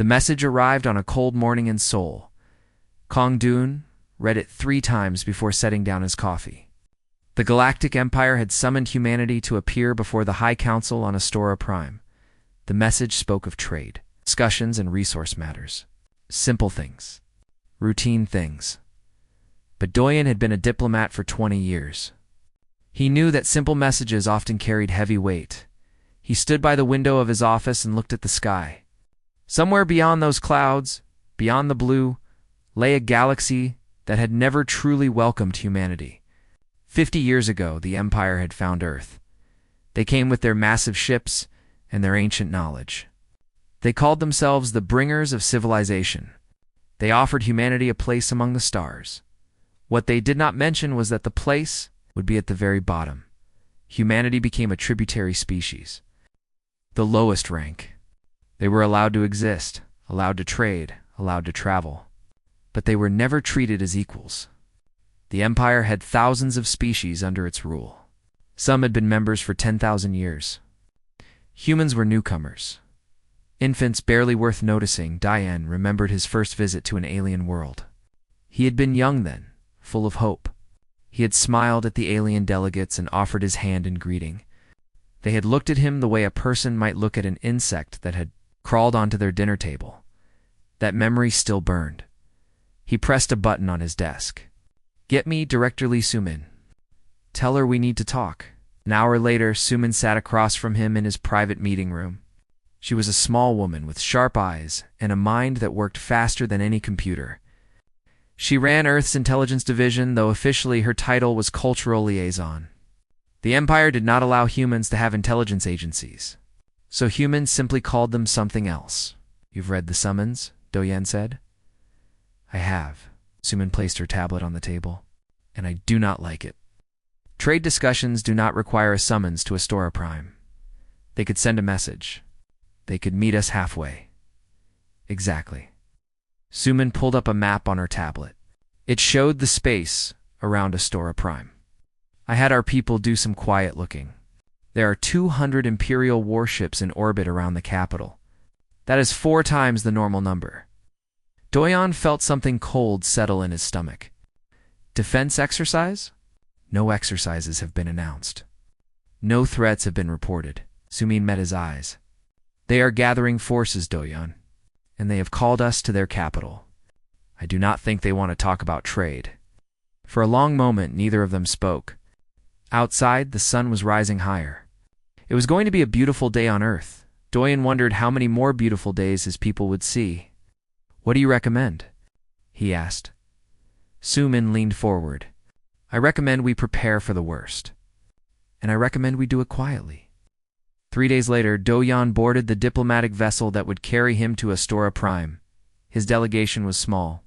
The message arrived on a cold morning in Seoul. Kong Dun read it 3 times before setting down his coffee. The Galactic Empire had summoned humanity to appear before the High Council on Astora Prime. The message spoke of trade, discussions, and resource matters. Simple things. Routine things. But Doyen had been a diplomat for 20 years. He knew that simple messages often carried heavy weight. He stood by the window of his office and looked at the sky. Somewhere beyond those clouds, beyond the blue, lay a galaxy that had never truly welcomed humanity. 50 years ago, the Empire had found Earth. They came with their massive ships and their ancient knowledge. They called themselves the bringers of civilization. They offered humanity a place among the stars. What they did not mention was that the place would be at the very bottom. Humanity became a tributary species. The lowest rank. They were allowed to exist, allowed to trade, allowed to travel. But they were never treated as equals. The Empire had thousands of species under its rule. Some had been members for 10,000 years. Humans were newcomers. Infants barely worth noticing. Diane remembered his first visit to an alien world. He had been young then, full of hope. He had smiled at the alien delegates and offered his hand in greeting. They had looked at him the way a person might look at an insect that had crawled onto their dinner table. That memory still burned. He pressed a button on his desk. "Get me Director Lee Sumin. Tell her we need to talk." An hour later, Sumin sat across from him in his private meeting room. She was a small woman with sharp eyes and a mind that worked faster than any computer. She ran Earth's intelligence division, though officially her title was cultural liaison. The Empire did not allow humans to have intelligence agencies, so humans simply called them something else. "You've read the summons?" Doyen said. "I have." Sumin placed her tablet on the table. "And I do not like it. Trade discussions do not require a summons to Astora Prime. They could send a message. They could meet us halfway." "Exactly." Sumin pulled up a map on her tablet. It showed the space around Astora Prime. "I had our people do some quiet looking. There are 200 Imperial warships in orbit around the capital. That is 4 times the normal number." Doyen felt something cold settle in his stomach. "Defense exercise?" "No exercises have been announced. No threats have been reported." Sumin met his eyes. "They are gathering forces, Doyen, and they have called us to their capital. I do not think they want to talk about trade." For a long moment, neither of them spoke. Outside, the sun was rising higher. It was going to be a beautiful day on Earth. Doyen wondered how many more beautiful days his people would see. "What do you recommend?" he asked. Sumin leaned forward. "I recommend we prepare for the worst. And I recommend we do it quietly." 3 days later, Doyen boarded the diplomatic vessel that would carry him to Astora Prime. His delegation was small.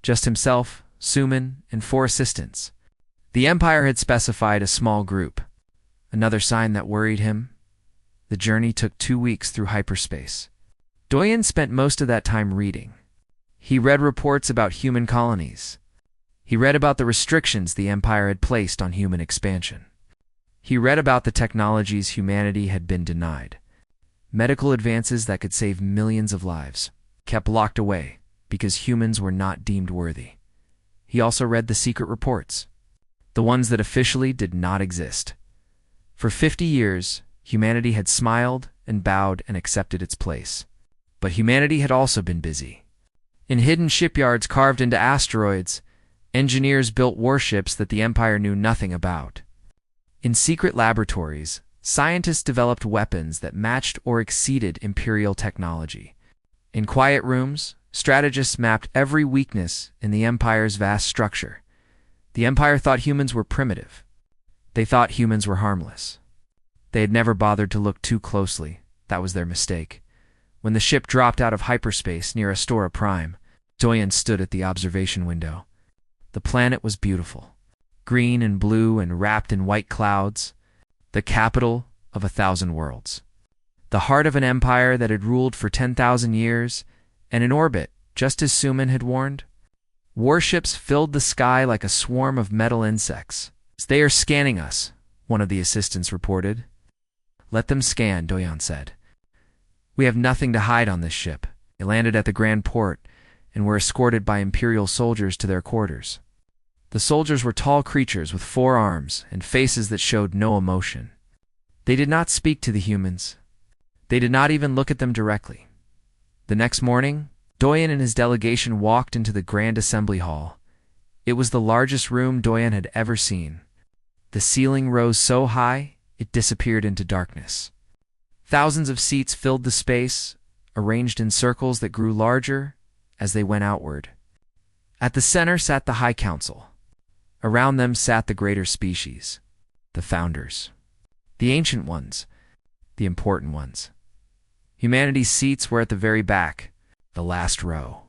Just himself, Sumin, and 4 assistants. The Empire had specified a small group. Another sign that worried him. The journey took 2 weeks through hyperspace. Doyen spent most of that time reading. He read reports about human colonies. He read about the restrictions the Empire had placed on human expansion. He read about the technologies humanity had been denied. Medical advances that could save millions of lives, kept locked away because humans were not deemed worthy. He also read the secret reports, the ones that officially did not exist. For 50 years, humanity had smiled and bowed and accepted its place. But humanity had also been busy. In hidden shipyards carved into asteroids, engineers built warships that the Empire knew nothing about. In secret laboratories, scientists developed weapons that matched or exceeded Imperial technology. In quiet rooms, strategists mapped every weakness in the Empire's vast structure. The Empire thought humans were primitive. They thought humans were harmless. They had never bothered to look too closely. That was their mistake. When the ship dropped out of hyperspace near Astora Prime, Doyen stood at the observation window. The planet was beautiful, green and blue and wrapped in white clouds, the capital of 1,000 worlds. The heart of an empire that had ruled for 10,000 years, and in orbit, just as Sumin had warned. Warships filled the sky like a swarm of metal insects. "They are scanning us," one of the assistants reported. "Let them scan," Doyen said. "We have nothing to hide on this ship. They landed at the Grand Port and were escorted by Imperial soldiers to their quarters. The soldiers were tall creatures with 4 arms and faces that showed no emotion. They did not speak to the humans. They did not even look at them directly. The next morning, Doyen and his delegation walked into the Grand Assembly Hall. It was the largest room Doyen had ever seen. The ceiling rose so high, it disappeared into darkness. Thousands of seats filled the space, arranged in circles that grew larger as they went outward. At the center sat the High Council. Around them sat the greater species, the founders, the ancient ones, the important ones. Humanity's seats were at the very back, the last row.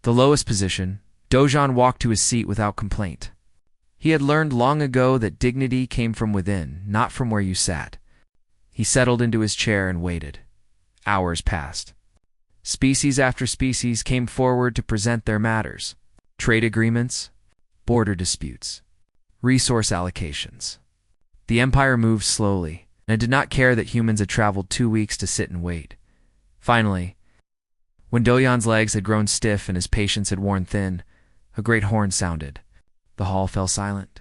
The lowest position, Dojan walked to his seat without complaint. He had learned long ago that dignity came from within, not from where you sat. He settled into his chair and waited. Hours passed. Species after species came forward to present their matters. Trade agreements, border disputes, resource allocations. The Empire moved slowly, and it did not care that humans had traveled 2 weeks to sit and wait. Finally, when Doyan's legs had grown stiff and his patience had worn thin, a great horn sounded. The hall fell silent.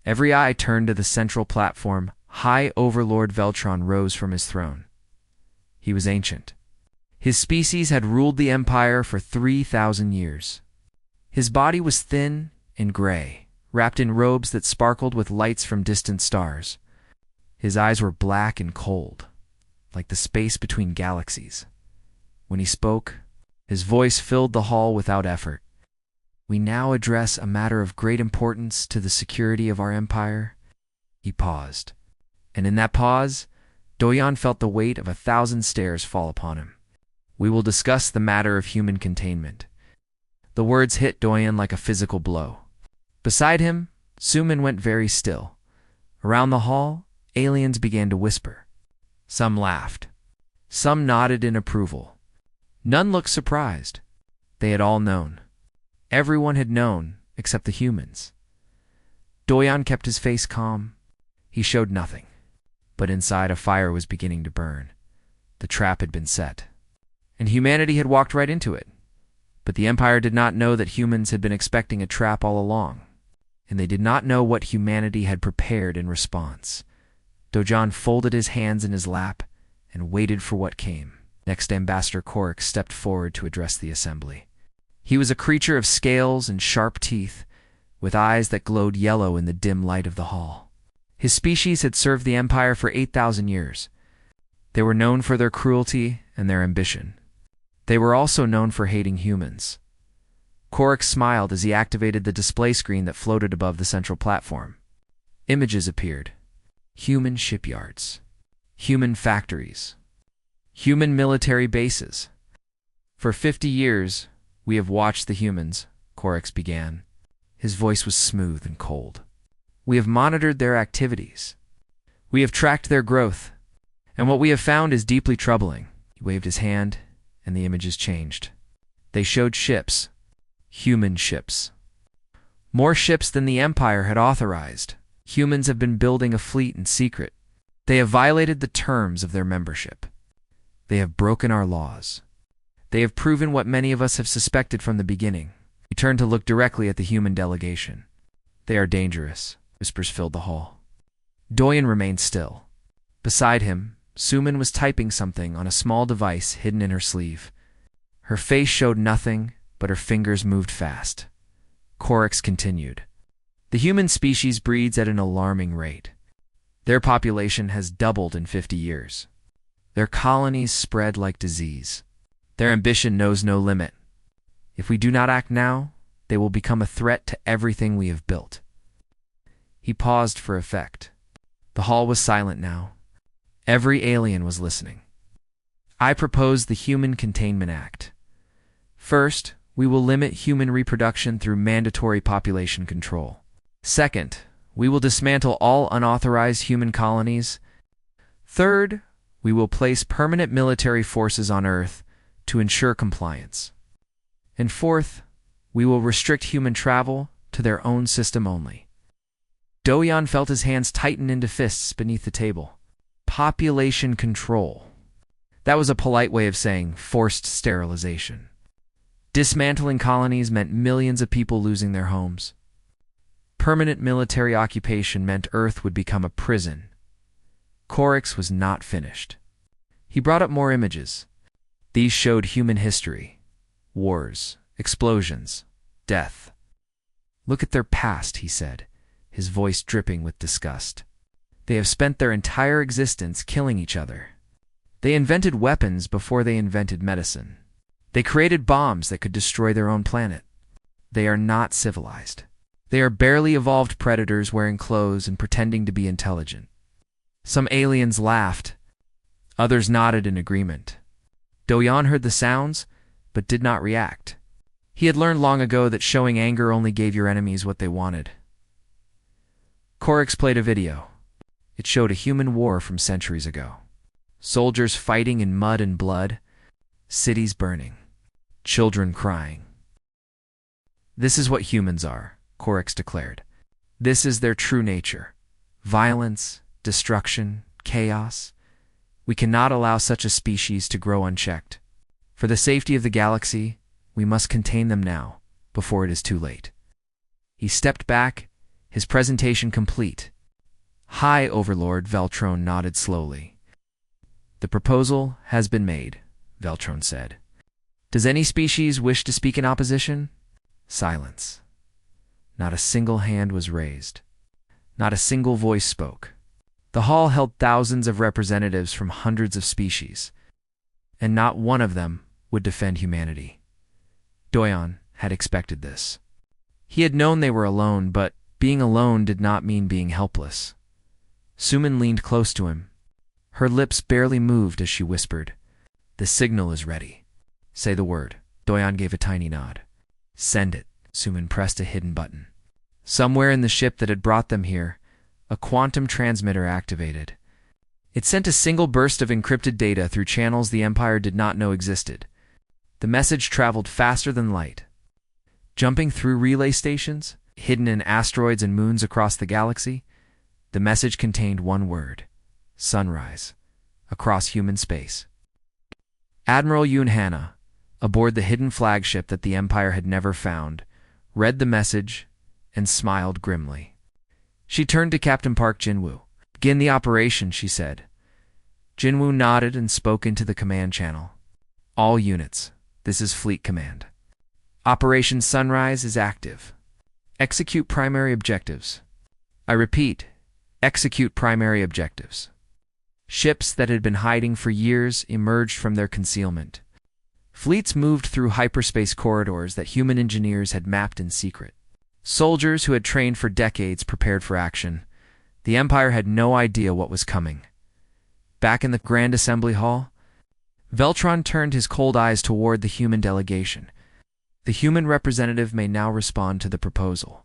Every eye turned to the central platform. High Overlord Veltron rose from his throne. He was ancient. His species had ruled the Empire for 3,000 years. His body was thin and gray, wrapped in robes that sparkled with lights from distant stars. His eyes were black and cold, like the space between galaxies. When he spoke, his voice filled the hall without effort. We now address a matter of great importance to the security of our empire. He paused, and in that pause, Doyan felt the weight of 1,000 stares fall upon him. We will discuss the matter of human containment. The words hit Doyan like a physical blow. Beside him, Suman went very still. Around the hall, aliens began to whisper. Some laughed. Some nodded in approval. None looked surprised. They had all known. Everyone had known, except the humans. Doyan kept his face calm. He showed nothing. But inside, a fire was beginning to burn. The trap had been set. And humanity had walked right into it. But the Empire did not know that humans had been expecting a trap all along. And they did not know what humanity had prepared in response. Dojan folded his hands in his lap and waited for what came. Next, Ambassador Korik stepped forward to address the assembly. He was a creature of scales and sharp teeth, with eyes that glowed yellow in the dim light of the hall. His species had served the Empire for 8,000 years. They were known for their cruelty and their ambition. They were also known for hating humans. Korik smiled as he activated the display screen that floated above the central platform. Images appeared. Human shipyards. Human factories. Human military bases. For 50 years, we have watched the humans, Korik began. His voice was smooth and cold. We have monitored their activities. We have tracked their growth. And what we have found is deeply troubling. He waved his hand, and the images changed. They showed ships. Human ships. More ships than the Empire had authorized. Humans have been building a fleet in secret. They have violated the terms of their membership. They have broken our laws. They have proven what many of us have suspected from the beginning. He turned to look directly at the human delegation. They are dangerous, whispers filled the hall. Doyen remained still. Beside him, Suman was typing something on a small device hidden in her sleeve. Her face showed nothing, but her fingers moved fast. Korik continued. The human species breeds at an alarming rate. Their population has doubled in 50 years. Their colonies spread like disease. Their ambition knows no limit. If we do not act now, they will become a threat to everything we have built. He paused for effect. The hall was silent now. Every alien was listening. I propose the Human Containment Act. First, we will limit human reproduction through mandatory population control. Second, we will dismantle all unauthorized human colonies. Third, we will place permanent military forces on Earth to ensure compliance. And fourth, we will restrict human travel to their own system only. Doyan felt his hands tighten into fists beneath the table. Population control. That was a polite way of saying forced sterilization. Dismantling colonies meant millions of people losing their homes. Permanent military occupation meant Earth would become a prison. Corax was not finished. He brought up more images. These showed human history, wars, explosions, death. Look at their past, he said, his voice dripping with disgust. They have spent their entire existence killing each other. They invented weapons before they invented medicine. They created bombs that could destroy their own planet. They are not civilized. They are barely evolved predators wearing clothes and pretending to be intelligent. Some aliens laughed. Others nodded in agreement. Doyan heard the sounds, but did not react. He had learned long ago that showing anger only gave your enemies what they wanted. Corax played a video. It showed a human war from centuries ago. Soldiers fighting in mud and blood, cities burning, children crying. This is what humans are, Corax declared. This is their true nature. Violence, destruction, chaos. We cannot allow such a species to grow unchecked. For the safety of the galaxy, we must contain them now, before it is too late. He stepped back, his presentation complete. Hi, Overlord, Veltron nodded slowly. The proposal has been made, Veltron said. Does any species wish to speak in opposition? Silence. Not a single hand was raised. Not a single voice spoke. The hall held thousands of representatives from hundreds of species, and not one of them would defend humanity. Doyan had expected this. He had known they were alone, but being alone did not mean being helpless. Suman leaned close to him. Her lips barely moved as she whispered, "The signal is ready. Say the word." Doyan gave a tiny nod. "Send it." Suman pressed a hidden button. Somewhere in the ship that had brought them here, a quantum transmitter activated. It sent a single burst of encrypted data through channels the Empire did not know existed. The message traveled faster than light. Jumping through relay stations, hidden in asteroids and moons across the galaxy, the message contained one word: sunrise, across human space. Admiral Yoon Hana, aboard the hidden flagship that the Empire had never found, read the message and smiled grimly. She turned to Captain Park Jinwoo. "Begin the operation," she said. Jinwoo nodded and spoke into the command channel. "All units, this is Fleet Command. Operation Sunrise is active. Execute primary objectives. I repeat, execute primary objectives." Ships that had been hiding for years emerged from their concealment. Fleets moved through hyperspace corridors that human engineers had mapped in secret. Soldiers who had trained for decades prepared for action. The Empire had no idea what was coming. Back in the Grand Assembly Hall, Veltron turned his cold eyes toward the human delegation. The human representative may now respond to the proposal.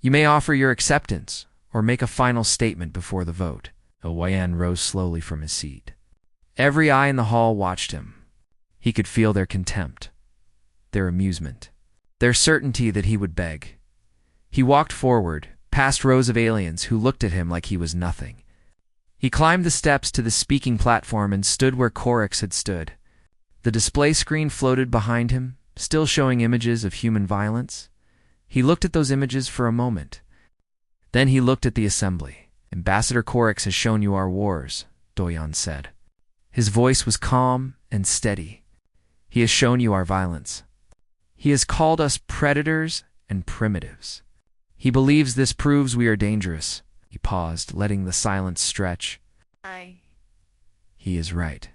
You may offer your acceptance or make a final statement before the vote. Owayan rose slowly from his seat. Every eye in the hall watched him. He could feel their contempt, their amusement, their certainty that he would beg. He walked forward, past rows of aliens who looked at him like he was nothing. He climbed the steps to the speaking platform and stood where Corax had stood. The display screen floated behind him, still showing images of human violence. He looked at those images for a moment. Then he looked at the assembly. "Ambassador Corax has shown you our wars," Doyan said. His voice was calm and steady. "He has shown you our violence. He has called us predators and primitives. He believes this proves we are dangerous." He paused, letting the silence stretch. He is right.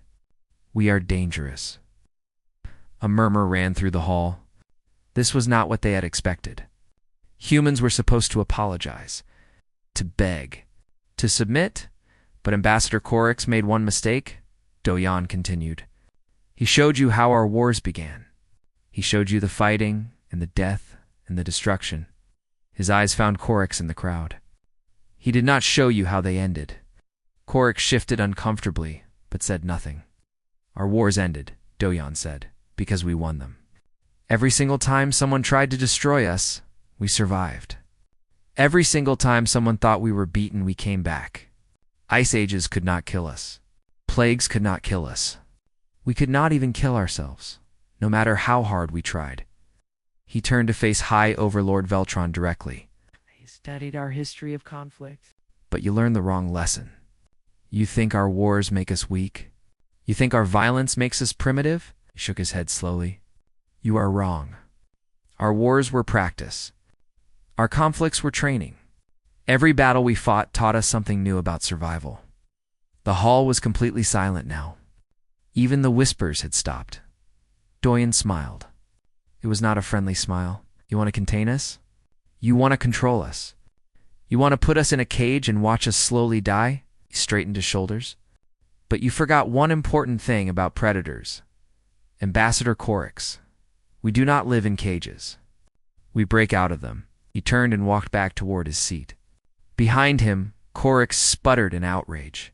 We are dangerous." A murmur ran through the hall. This was not what they had expected. Humans were supposed to apologize, to beg, to submit, but Ambassador Corax made one mistake, Doyan continued. He showed you how our wars began. He showed you the fighting and the death and the destruction. His eyes found Corax in the crowd. He did not show you how they ended. Corax shifted uncomfortably, but said nothing. Our wars ended, Doyan said, because we won them. Every single time someone tried to destroy us, we survived. Every single time someone thought we were beaten, we came back. Ice ages could not kill us. Plagues could not kill us. We could not even kill ourselves, no matter how hard we tried. He turned to face High Overlord Veltron directly. I studied our history of conflict. But you learned the wrong lesson. You think our wars make us weak? You think our violence makes us primitive? He shook his head slowly. You are wrong. Our wars were practice. Our conflicts were training. Every battle we fought taught us something new about survival. The hall was completely silent now. Even the whispers had stopped. Doyen smiled. It was not a friendly smile. You want to contain us? You want to control us? You want to put us in a cage and watch us slowly die? He straightened his shoulders. But you forgot one important thing about predators. Ambassador Corix. We do not live in cages. We break out of them. He turned and walked back toward his seat. Behind him, Corix sputtered in outrage.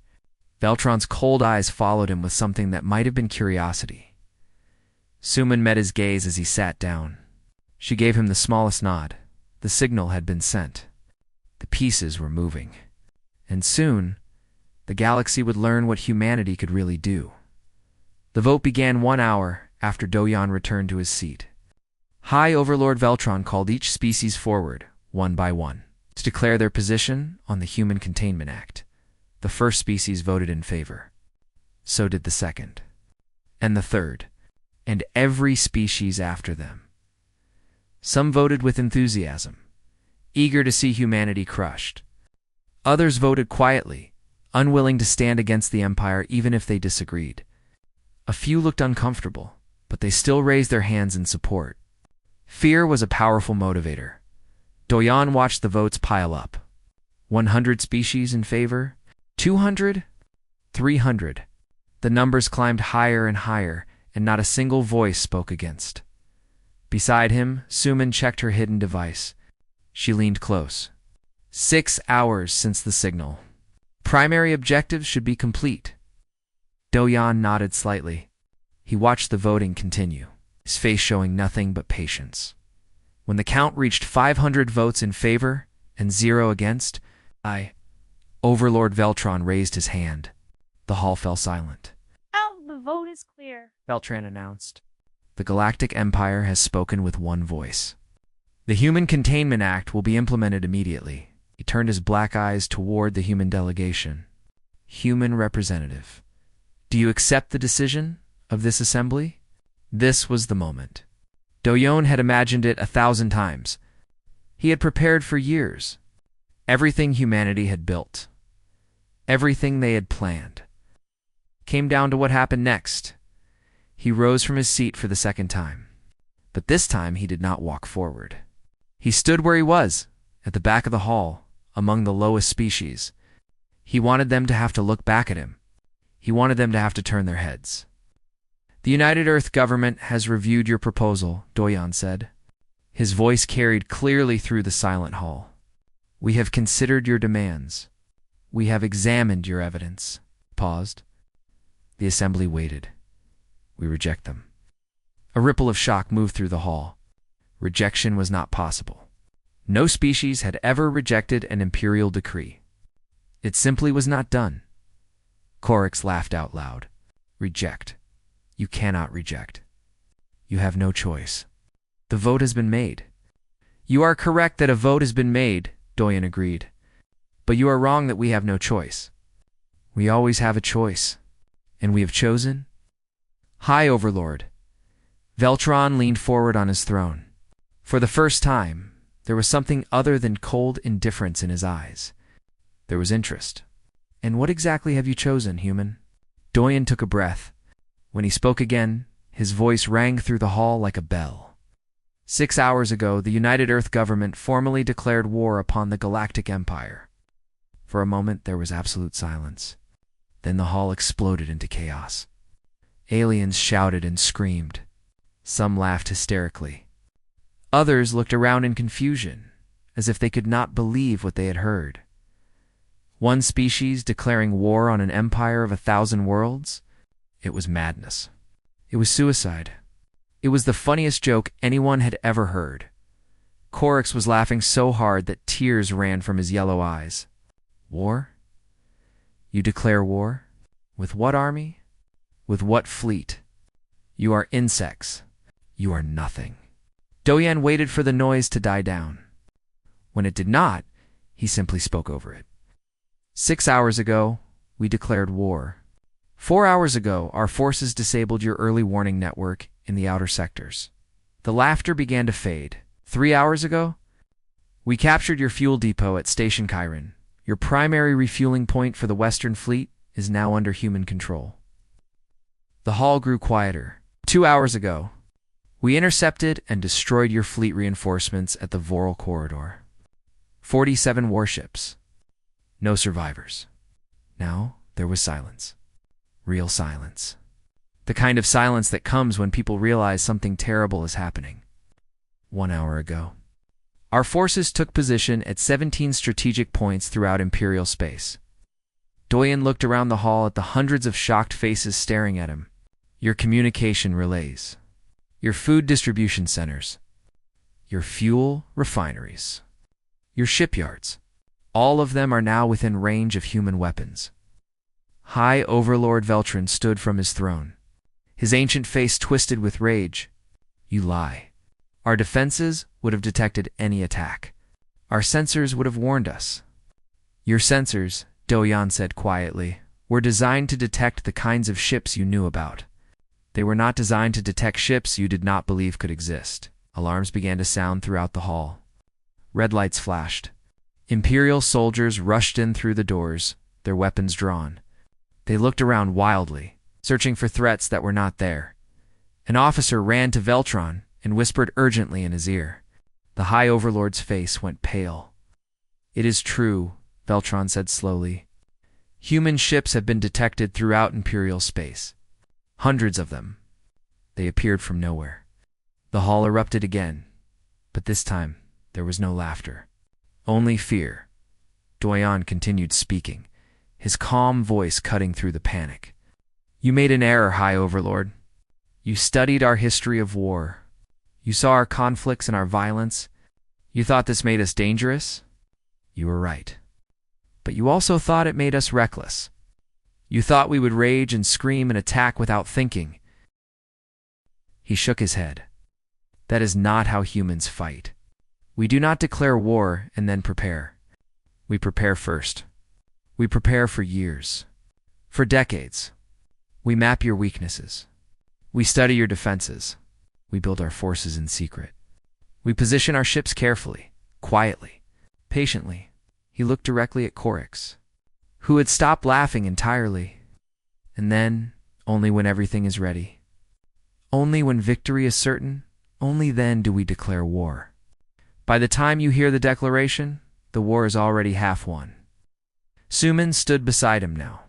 Veltron's cold eyes followed him with something that might have been curiosity. Suman met his gaze as he sat down. She gave him the smallest nod. The signal had been sent. The pieces were moving. And soon, the galaxy would learn what humanity could really do. The vote began 1 hour after Doyen returned to his seat. High Overlord Veltron called each species forward, one by one, to declare their position on the Human Containment Act. The first species voted in favor. So did the second. And the third. And every species after them. Some voted with enthusiasm, eager to see humanity crushed. Others voted quietly, unwilling to stand against the Empire even if they disagreed. A few looked uncomfortable, but they still raised their hands in support. Fear was a powerful motivator. Doyen watched the votes pile up. 100 species in favor, 200, 300. The numbers climbed higher and higher, and not a single voice spoke against. Beside him, Suman checked her hidden device. She leaned close. 6 hours since the signal. Primary objectives should be complete. Doyen nodded slightly. He watched the voting continue, his face showing nothing but patience. When the count reached 500 votes in favor and 0 against, Overlord Veltron raised his hand. The hall fell silent. The vote is clear, Veltron announced. The Galactic Empire has spoken with one voice. The Human Containment Act will be implemented immediately. He turned his black eyes toward the human delegation. Human representative. Do you accept the decision of this assembly? This was the moment. Doyen had imagined it 1,000 times. He had prepared for years. Everything humanity had built. Everything they had planned. Came down to what happened next. He rose from his seat for the second time. But this time he did not walk forward. He stood where he was, at the back of the hall, among the lowest species. He wanted them to have to look back at him. He wanted them to have to turn their heads. The United Earth government has reviewed your proposal, Doyen said. His voice carried clearly through the silent hall. We have considered your demands. We have examined your evidence. Paused. The assembly waited. We reject them. A ripple of shock moved through the hall. Rejection was not possible. No species had ever rejected an imperial decree. It simply was not done. Corix laughed out loud. Reject. You cannot reject. You have no choice. The vote has been made. You are correct that a vote has been made, Doyen agreed. But you are wrong that we have no choice. We always have a choice. And we have chosen? High Overlord. Veltron leaned forward on his throne. For the first time, there was something other than cold indifference in his eyes. There was interest. And what exactly have you chosen, human? Doyen took a breath. When he spoke again, his voice rang through the hall like a bell. 6 hours ago, the United Earth government formally declared war upon the Galactic Empire. For a moment, there was absolute silence. Then the hall exploded into chaos. Aliens shouted and screamed. Some laughed hysterically. Others looked around in confusion, as if they could not believe what they had heard. One species declaring war on an empire of 1,000 worlds? It was madness. It was suicide. It was the funniest joke anyone had ever heard. Corix was laughing so hard that tears ran from his yellow eyes. War? You declare war? With what army? With what fleet? You are insects. You are nothing. Doyan waited for the noise to die down. When it did not, he simply spoke over it. 6 hours ago, we declared war. 4 hours ago, our forces disabled your early warning network in the outer sectors. The laughter began to fade. 3 hours ago, we captured your fuel depot at Station Chiron. Your primary refueling point for the Western Fleet is now under human control. The hall grew quieter. 2 hours ago, we intercepted and destroyed your fleet reinforcements at the Voral Corridor. 47 warships. No survivors. Now there was silence. Real silence. The kind of silence that comes when people realize something terrible is happening. 1 hour ago, our forces took position at 17 strategic points throughout Imperial space. Doyan looked around the hall at the hundreds of shocked faces staring at him. Your communication relays. Your food distribution centers. Your fuel refineries. Your shipyards. All of them are now within range of human weapons. High Overlord Veltron stood from his throne. His ancient face twisted with rage. You lie. Our defenses would have detected any attack. Our sensors would have warned us. Your sensors, Doyan said quietly, were designed to detect the kinds of ships you knew about. They were not designed to detect ships you did not believe could exist. Alarms began to sound throughout the hall. Red lights flashed. Imperial soldiers rushed in through the doors, their weapons drawn. They looked around wildly, searching for threats that were not there. An officer ran to Veltron and whispered urgently in his ear. The High Overlord's face went pale. It is true, Veltron said slowly. Human ships have been detected throughout Imperial space. Hundreds of them. They appeared from nowhere. The hall erupted again, but this time there was no laughter. Only fear. Doyan continued speaking, his calm voice cutting through the panic. You made an error, High Overlord. You studied our history of war. You saw our conflicts and our violence. You thought this made us dangerous? You were right. But you also thought it made us reckless. You thought we would rage and scream and attack without thinking. He shook his head. That is not how humans fight. We do not declare war and then prepare. We prepare first. We prepare for years. For decades. We map your weaknesses. We study your defenses. We build our forces in secret. We position our ships carefully, quietly, patiently. He looked directly at Korix, who had stopped laughing entirely. And then, only when everything is ready, only when victory is certain, only then do we declare war. By the time you hear the declaration, the war is already half won. Suman stood beside him now.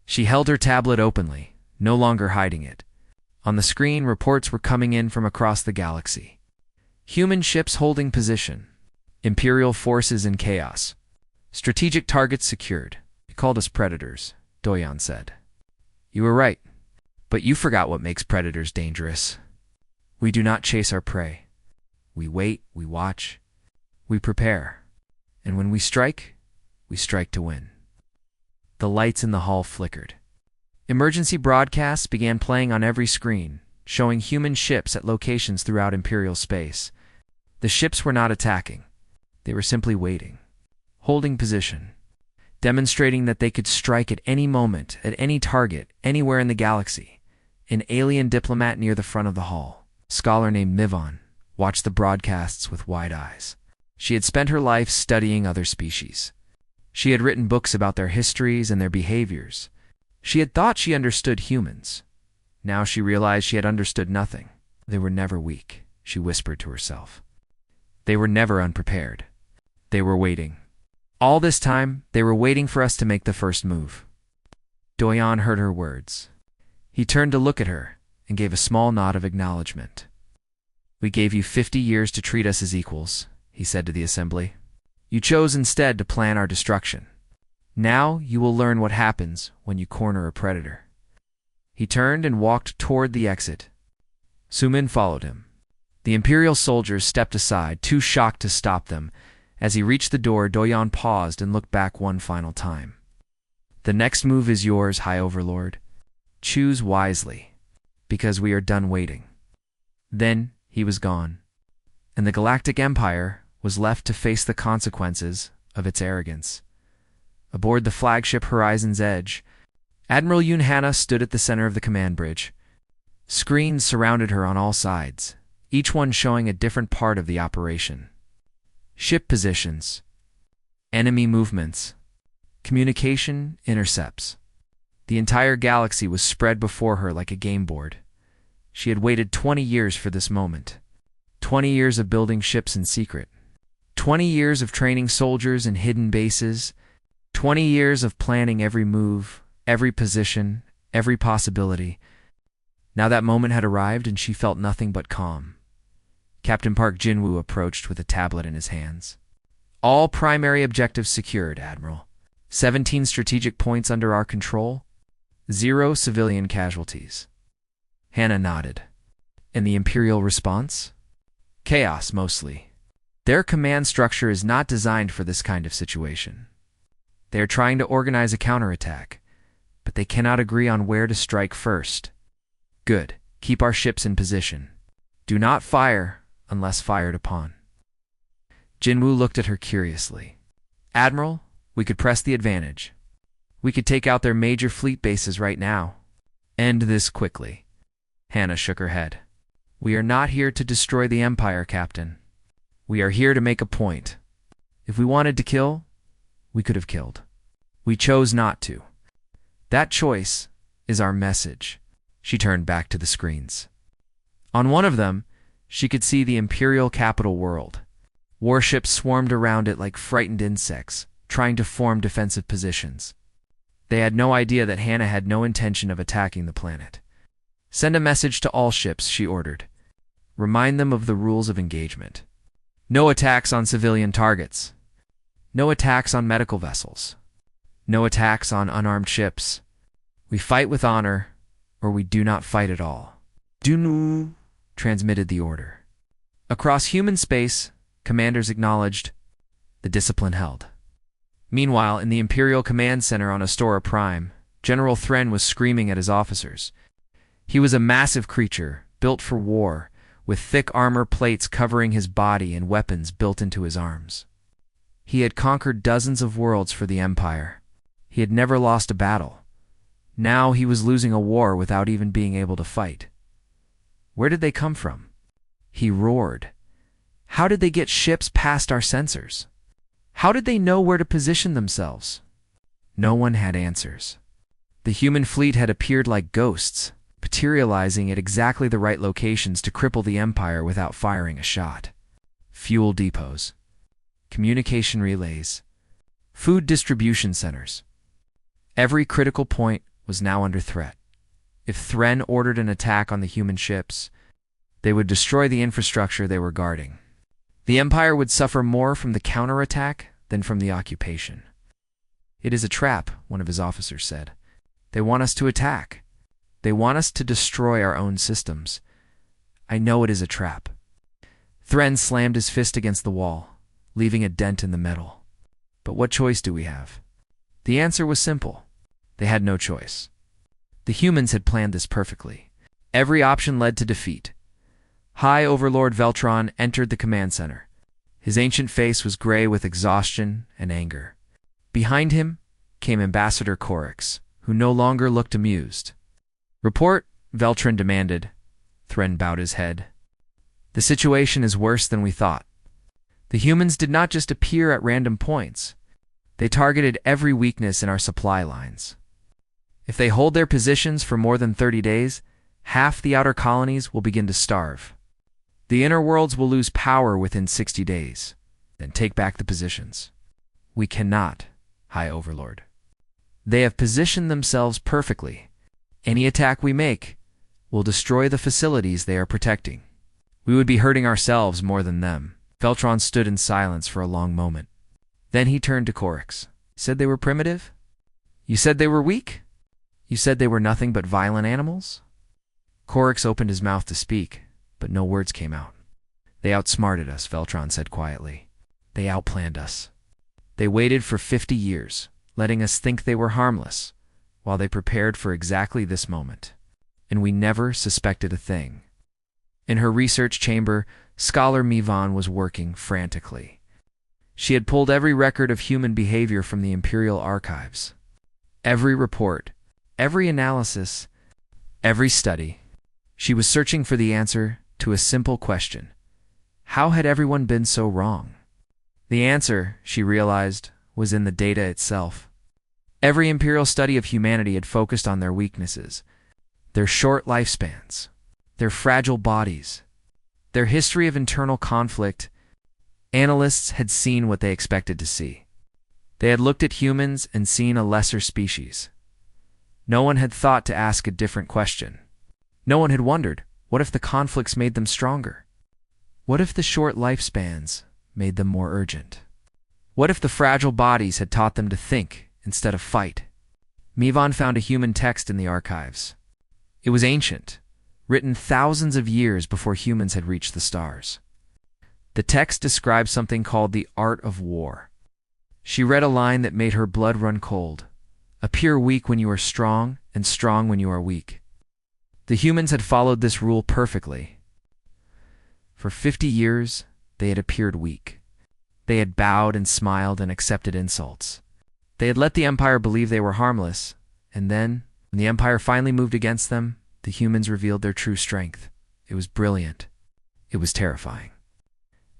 She held her tablet openly, no longer hiding it. On the screen, reports were coming in from across the galaxy. Human ships holding position. Imperial forces in chaos. Strategic targets secured. They called us predators, Doyan said. You were right, but you forgot what makes predators dangerous. We do not chase our prey. We wait, we watch, we prepare. And when we strike to win. The lights in the hall flickered. Emergency broadcasts began playing on every screen, showing human ships at locations throughout Imperial space. The ships were not attacking. They were simply waiting, holding position, demonstrating that they could strike at any moment, at any target, anywhere in the galaxy. An alien diplomat near the front of the hall, a scholar named Mivon, watched the broadcasts with wide eyes. She had spent her life studying other species. She had written books about their histories and their behaviors. She had thought she understood humans. Now she realized she had understood nothing. They were never weak, she whispered to herself. They were never unprepared. They were waiting. All this time, they were waiting for us to make the first move. Doyan heard her words. He turned to look at her and gave a small nod of acknowledgement. We gave you 50 years to treat us as equals, he said to the assembly. You chose instead to plan our destruction. Now you will learn what happens when you corner a predator. He turned and walked toward the exit. Suman followed him. The Imperial soldiers stepped aside, too shocked to stop them. As he reached the door, Doyan paused and looked back one final time. The next move is yours, High Overlord. Choose wisely, because we are done waiting." Then he was gone, and the Galactic Empire was left to face the consequences of its arrogance. Aboard the flagship Horizon's Edge, Admiral Yoon Hannah stood at the center of the command bridge. Screens surrounded her on all sides, each one showing a different part of the operation. Ship positions, enemy movements, communication intercepts. The entire galaxy was spread before her like a game board. She had waited 20 years for this moment. 20 years of building ships in secret. 20 years of training soldiers in hidden bases. 20 years of planning every move, every position, every possibility. Now that moment had arrived and she felt nothing but calm. Captain Park Jinwoo approached with a tablet in his hands. "All primary objectives secured, Admiral. 17 strategic points under our control. 0 civilian casualties." Hannah nodded. "And the Imperial response?" "Chaos, mostly. Their command structure is not designed for this kind of situation. They are trying to organize a counterattack, but they cannot agree on where to strike first." "Good. Keep our ships in position. Do not fire unless fired upon." Jinwoo looked at her curiously. "Admiral, we could press the advantage. We could take out their major fleet bases right now. End this quickly." Hannah shook her head. "We are not here to destroy the Empire, Captain. We are here to make a point. If we wanted to kill, we could have killed. We chose not to. That choice is our message." She turned back to the screens. On one of them, she could see the Imperial capital world. Warships swarmed around it like frightened insects, trying to form defensive positions. They had no idea that Hannah had no intention of attacking the planet. "Send a message to all ships," she ordered. "Remind them of the rules of engagement. No attacks on civilian targets. No attacks on medical vessels. No attacks on unarmed ships. We fight with honor, or we do not fight at all." Jinwoo transmitted the order. Across human space, commanders acknowledged. The discipline held. Meanwhile, in the Imperial Command Center on Astora Prime, General Thren was screaming at his officers. He was a massive creature, built for war, with thick armor plates covering his body and weapons built into his arms. He had conquered dozens of worlds for the Empire. He had never lost a battle. Now he was losing a war without even being able to fight. Where did they come from? He roared. How did they get ships past our sensors? How did they know where to position themselves? No one had answers. The human fleet had appeared like ghosts, materializing at exactly the right locations to cripple the Empire without firing a shot. Fuel depots, communication relays, food distribution centers. Every critical point was now under threat. If Thren ordered an attack on the human ships, they would destroy the infrastructure they were guarding. The Empire would suffer more from the counterattack than from the occupation. "It is a trap," one of his officers said. "They want us to attack. They want us to destroy our own systems. I know it is a trap." Thren slammed his fist against the wall, leaving a dent in the metal. But what choice do we have? The answer was simple. They had no choice. The humans had planned this perfectly. Every option led to defeat. High Overlord Veltron entered the command center. His ancient face was gray with exhaustion and anger. Behind him came Ambassador Korix, who no longer looked amused. "Report," Veltron demanded. Thren bowed his head. "The situation is worse than we thought. The humans did not just appear at random points. They targeted every weakness in our supply lines. If they hold their positions for more than 30 days, half the outer colonies will begin to starve. The inner worlds will lose power within 60 days, then take back the positions. We cannot, High Overlord. They have positioned themselves perfectly. Any attack we make will destroy the facilities they are protecting. We would be hurting ourselves more than them." Veltron stood in silence for a long moment. Then he turned to Korix. "Said they were primitive? You said they were weak? You said they were nothing but violent animals?" Korix opened his mouth to speak, but no words came out. "They outsmarted us," Veltron said quietly. "They outplanned us. They waited for 50 years, letting us think they were harmless, while they prepared for exactly this moment. and we never suspected a thing. In her research chamber, Scholar Mivan was working frantically. She had pulled every record of human behavior from the Imperial archives. Every report, every analysis, every study. She was searching for the answer to a simple question. How had everyone been so wrong? The answer, she realized, was in the data itself. Every Imperial study of humanity had focused on their weaknesses, their short lifespans, their fragile bodies, their history of internal conflict. Analysts had seen what they expected to see. They had looked at humans and seen a lesser species. No one had thought to ask a different question. No one had wondered, what if the conflicts made them stronger? What if the short lifespans made them more urgent? What if the fragile bodies had taught them to think instead of fight? Mivan found a human text in the archives. It was ancient, written thousands of years before humans had reached the stars. The text described something called the art of war. She read a line that made her blood run cold. Appear weak when you are strong, and strong when you are weak. The humans had followed this rule perfectly. For 50 years, they had appeared weak. They had bowed and smiled and accepted insults. They had let the Empire believe they were harmless, and then, when the Empire finally moved against them, the humans revealed their true strength. It was brilliant. It was terrifying.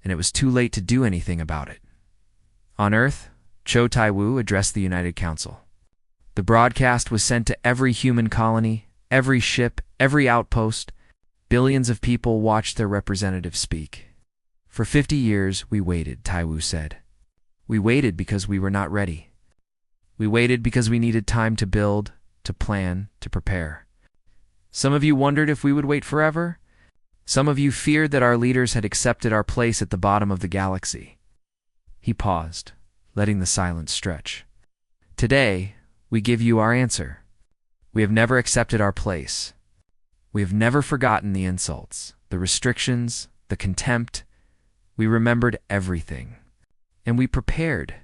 And it was too late to do anything about it. On Earth, Cho Tai-Wu addressed the United Council. The broadcast was sent to every human colony, every ship, every outpost. Billions of people watched their representatives speak. For 50 years, we waited, Tai-Wu said. We waited because we were not ready. We waited because we needed time to build, to plan, to prepare. Some of you wondered if we would wait forever. Some of you feared that our leaders had accepted our place at the bottom of the galaxy. He paused, letting the silence stretch. Today, we give you our answer. We have never accepted our place. We have never forgotten the insults, the restrictions, the contempt. We remembered everything. And we prepared.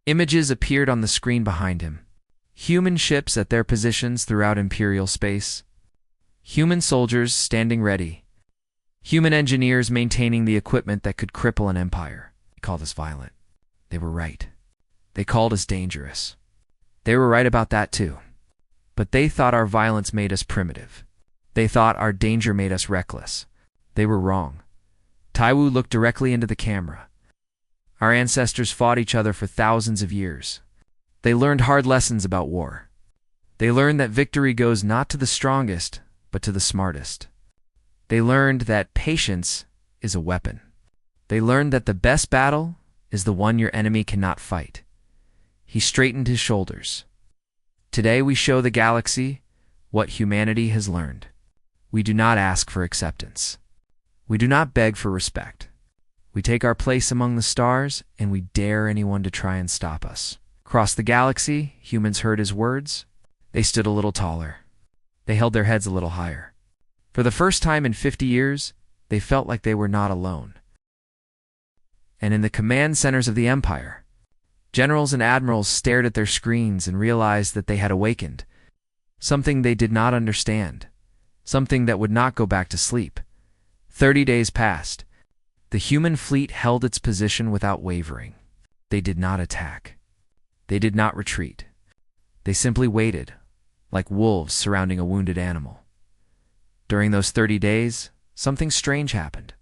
Images appeared on the screen behind him. Human ships at their positions throughout Imperial space. Human soldiers standing ready. Human engineers maintaining the equipment that could cripple an empire. He called us violent. They were right. They called us dangerous. They were right about that too. But they thought our violence made us primitive. They thought our danger made us reckless. They were wrong. Tai-Wu looked directly into the camera. Our ancestors fought each other for thousands of years. They learned hard lessons about war. They learned that victory goes not to the strongest, but to the smartest. They learned that patience is a weapon. They learned that the best battle is the one your enemy cannot fight. He straightened his shoulders. Today we show the galaxy what humanity has learned. We do not ask for acceptance. We do not beg for respect. We take our place among the stars, and we dare anyone to try and stop us. Across the galaxy, humans heard his words. They stood a little taller. They held their heads a little higher. For the first time in 50 years, they felt like they were not alone. And in the command centers of the Empire, generals and admirals stared at their screens and realized that they had awakened. Something they did not understand. Something that would not go back to sleep. 30 days passed. The human fleet held its position without wavering. They did not attack. They did not retreat. They simply waited, like wolves surrounding a wounded animal. During those 30 days, something strange happened.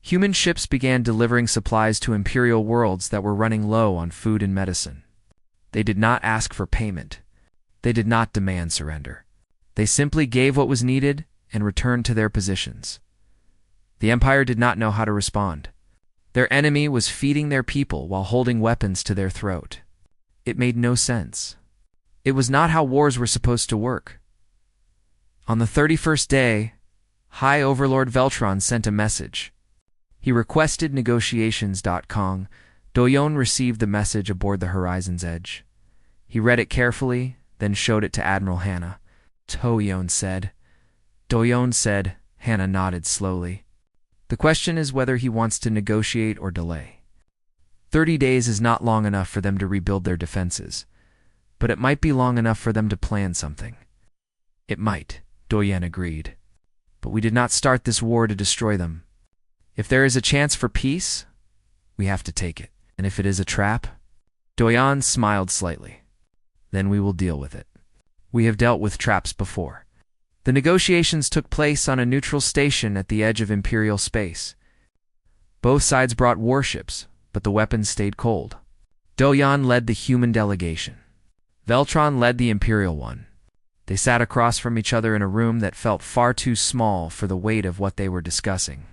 Human ships began delivering supplies to Imperial worlds that were running low on food and medicine. They did not ask for payment. They did not demand surrender. They simply gave what was needed and returned to their positions. The Empire did not know how to respond. Their enemy was feeding their people while holding weapons to their throat. It made no sense. It was not how wars were supposed to work. On the 31st day, High Overlord Veltron sent a message. He requested negotiations. Kong Doyon received the message aboard the Horizon's Edge. He read it carefully, then showed it to Admiral Hannah. Doyon said. Doyon said. Hannah nodded slowly. The question is whether he wants to negotiate or delay. 30 days is not long enough for them to rebuild their defenses, but it might be long enough for them to plan something. It might. Doyen agreed. But we did not start this war to destroy them. If there is a chance for peace, we have to take it. And if it is a trap, Doyen smiled slightly. Then we will deal with it. We have dealt with traps before. The negotiations took place on a neutral station at the edge of Imperial space. Both sides brought warships, but the weapons stayed cold. Doyen led the human delegation. Veltron led the Imperial one. They sat across from each other in a room that felt far too small for the weight of what they were discussing.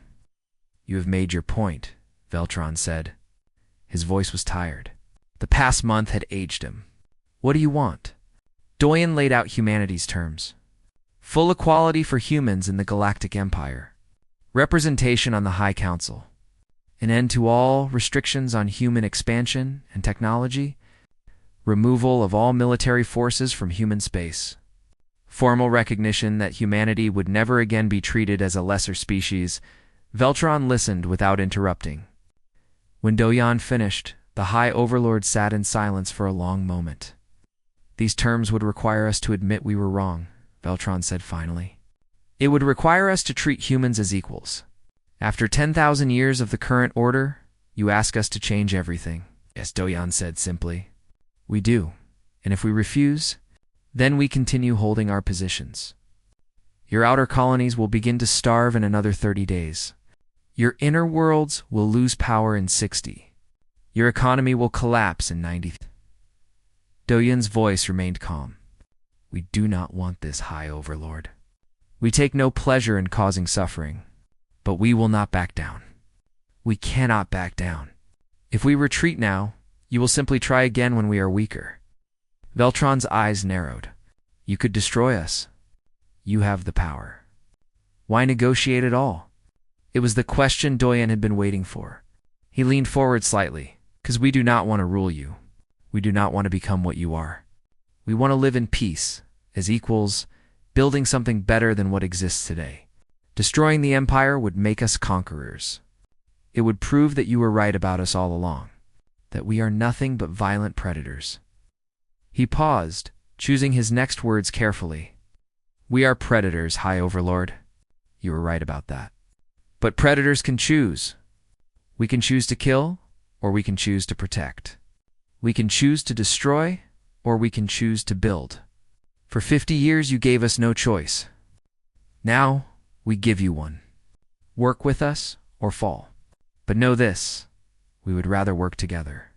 You have made your point, Veltron said. His voice was tired. The past month had aged him. What do you want? Doyen laid out humanity's terms. Full equality for humans in the Galactic Empire. Representation on the High Council. An end to all restrictions on human expansion and technology. Removal of all military forces from human space. Formal recognition that humanity would never again be treated as a lesser species. Veltron listened without interrupting. When Doyen finished, the High Overlord sat in silence for a long moment. These terms would require us to admit we were wrong, Veltron said finally. It would require us to treat humans as equals. After 10,000 years of the current order, you ask us to change everything. Yes, Doyen said simply. We do, and if we refuse, then we continue holding our positions. Your outer colonies will begin to starve in another 30 days. Your inner worlds will lose power in 60. Your economy will collapse in 90. Doyen's voice remained calm. We do not want this, High Overlord. We take no pleasure in causing suffering, but we will not back down. We cannot back down. If we retreat now, you will simply try again when we are weaker. Veltron's eyes narrowed. You could destroy us. You have the power. Why negotiate at all? It was the question Doyen had been waiting for. He leaned forward slightly. Because we do not want to rule you. We do not want to become what you are. We want to live in peace, as equals, building something better than what exists today. Destroying the Empire would make us conquerors. It would prove that you were right about us all along, that we are nothing but violent predators. He paused, choosing his next words carefully. We are predators, High Overlord. You were right about that. But predators can choose. We can choose to kill, or we can choose to protect. We can choose to destroy, or we can choose to build. For 50 years you gave us no choice. Now, we give you one. Work with us, or fall. But know this, we would rather work together.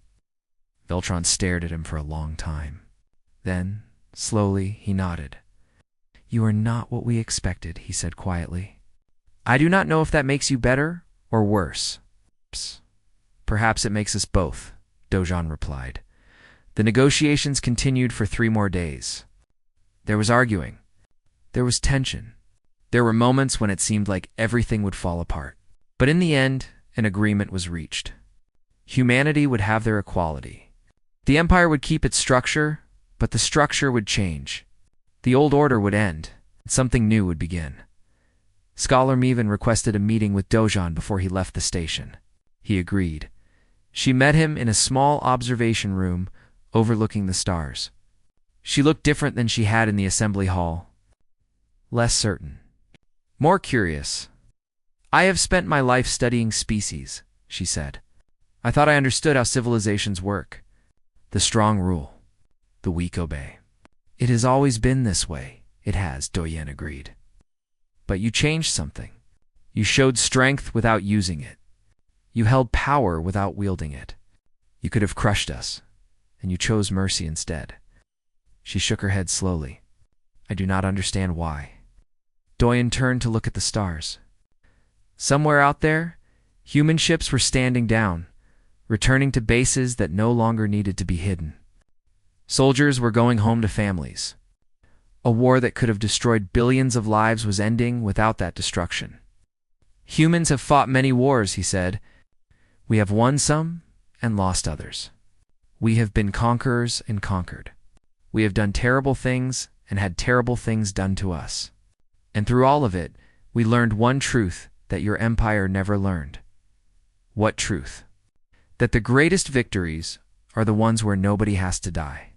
Veltron stared at him for a long time. Then, slowly, he nodded. You are not what we expected, he said quietly. I do not know if that makes you better or worse. Perhaps it makes us both, Doyen replied. The negotiations continued for 3 more days. There was arguing. There was tension. There were moments when it seemed like everything would fall apart. But in the end, an agreement was reached. Humanity would have their equality. The Empire would keep its structure, but the structure would change. The old order would end, and something new would begin. Scholar Meven requested a meeting with Doyen before he left the station. He agreed. She met him in a small observation room overlooking the stars. She looked different than she had in the assembly hall. Less certain. More curious. I have spent my life studying species, she said. I thought I understood how civilizations work. The strong rule. The weak obey. It has always been this way. It has, Doyen agreed. But you changed something. You showed strength without using it. You held power without wielding it. You could have crushed us, and you chose mercy instead. She shook her head slowly. I do not understand why. Doyen turned to look at the stars. Somewhere out there, human ships were standing down, returning to bases that no longer needed to be hidden. Soldiers were going home to families. A war that could have destroyed billions of lives was ending without that destruction. Humans have fought many wars, he said. We have won some and lost others. We have been conquerors and conquered. We have done terrible things and had terrible things done to us. And through all of it, we learned one truth that your empire never learned. What truth? That the greatest victories are the ones where nobody has to die.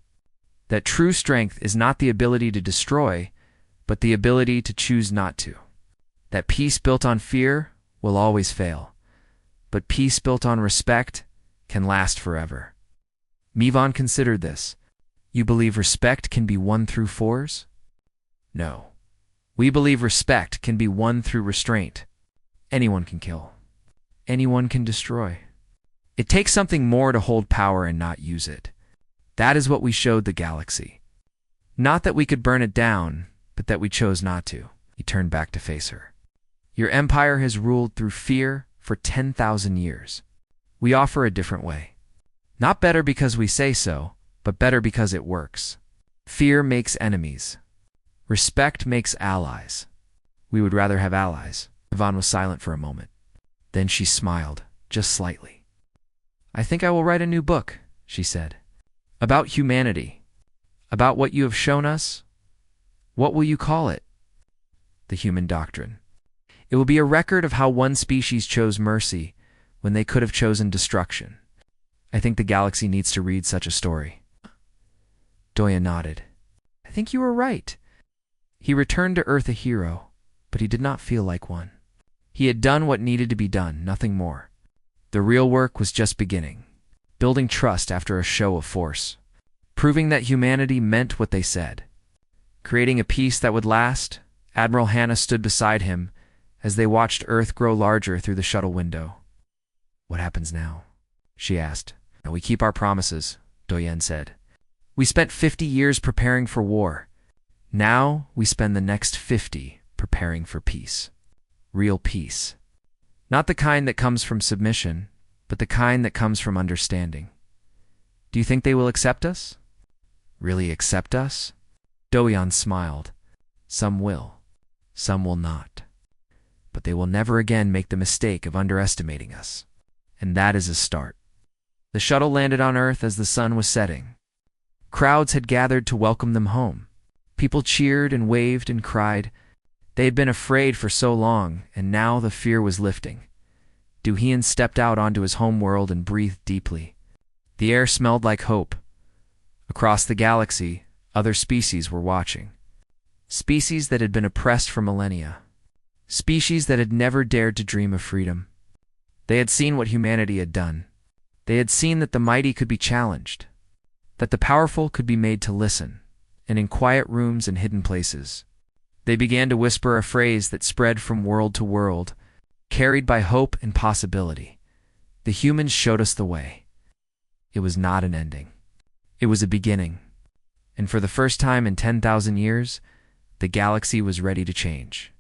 That true strength is not the ability to destroy, but the ability to choose not to. That peace built on fear will always fail, but peace built on respect can last forever. Mivon considered this. You believe respect can be won through force? No. We believe respect can be won through restraint. Anyone can kill. Anyone can destroy. It takes something more to hold power and not use it. That is what we showed the galaxy. Not that we could burn it down, but that we chose not to. He turned back to face her. Your empire has ruled through fear for 10,000 years. We offer a different way. Not better because we say so, but better because it works. Fear makes enemies. Respect makes allies. We would rather have allies. Yvonne was silent for a moment. Then she smiled, just slightly. I think I will write a new book, she said. About humanity. About what you have shown us. What will you call it? The Human Doctrine. It will be a record of how one species chose mercy when they could have chosen destruction. I think the galaxy needs to read such a story. Doya nodded. I think you were right. He returned to Earth a hero, but he did not feel like one. He had done what needed to be done, nothing more. The real work was just beginning, building trust after a show of force, proving that humanity meant what they said. Creating a peace that would last, Admiral Hannah stood beside him as they watched Earth grow larger through the shuttle window. What happens now? She asked. We keep our promises, Doyen said. We spent 50 years preparing for war. Now we spend the next 50 preparing for peace. Real peace. Not the kind that comes from submission, but the kind that comes from understanding. Do you think they will accept us? Really accept us? Doyan smiled. Some will. Some will not. But they will never again make the mistake of underestimating us. And that is a start. The shuttle landed on Earth as the sun was setting. Crowds had gathered to welcome them home. People cheered and waved and cried. They had been afraid for so long, and now the fear was lifting. Duhian stepped out onto his home world and breathed deeply. The air smelled like hope. Across the galaxy, other species were watching. Species that had been oppressed for millennia. Species that had never dared to dream of freedom. They had seen what humanity had done. They had seen that the mighty could be challenged, that the powerful could be made to listen, and in quiet rooms and hidden places. They began to whisper a phrase that spread from world to world, carried by hope and possibility. The humans showed us the way. It was not an ending. It was a beginning. And for the first time in 10,000 years, the galaxy was ready to change.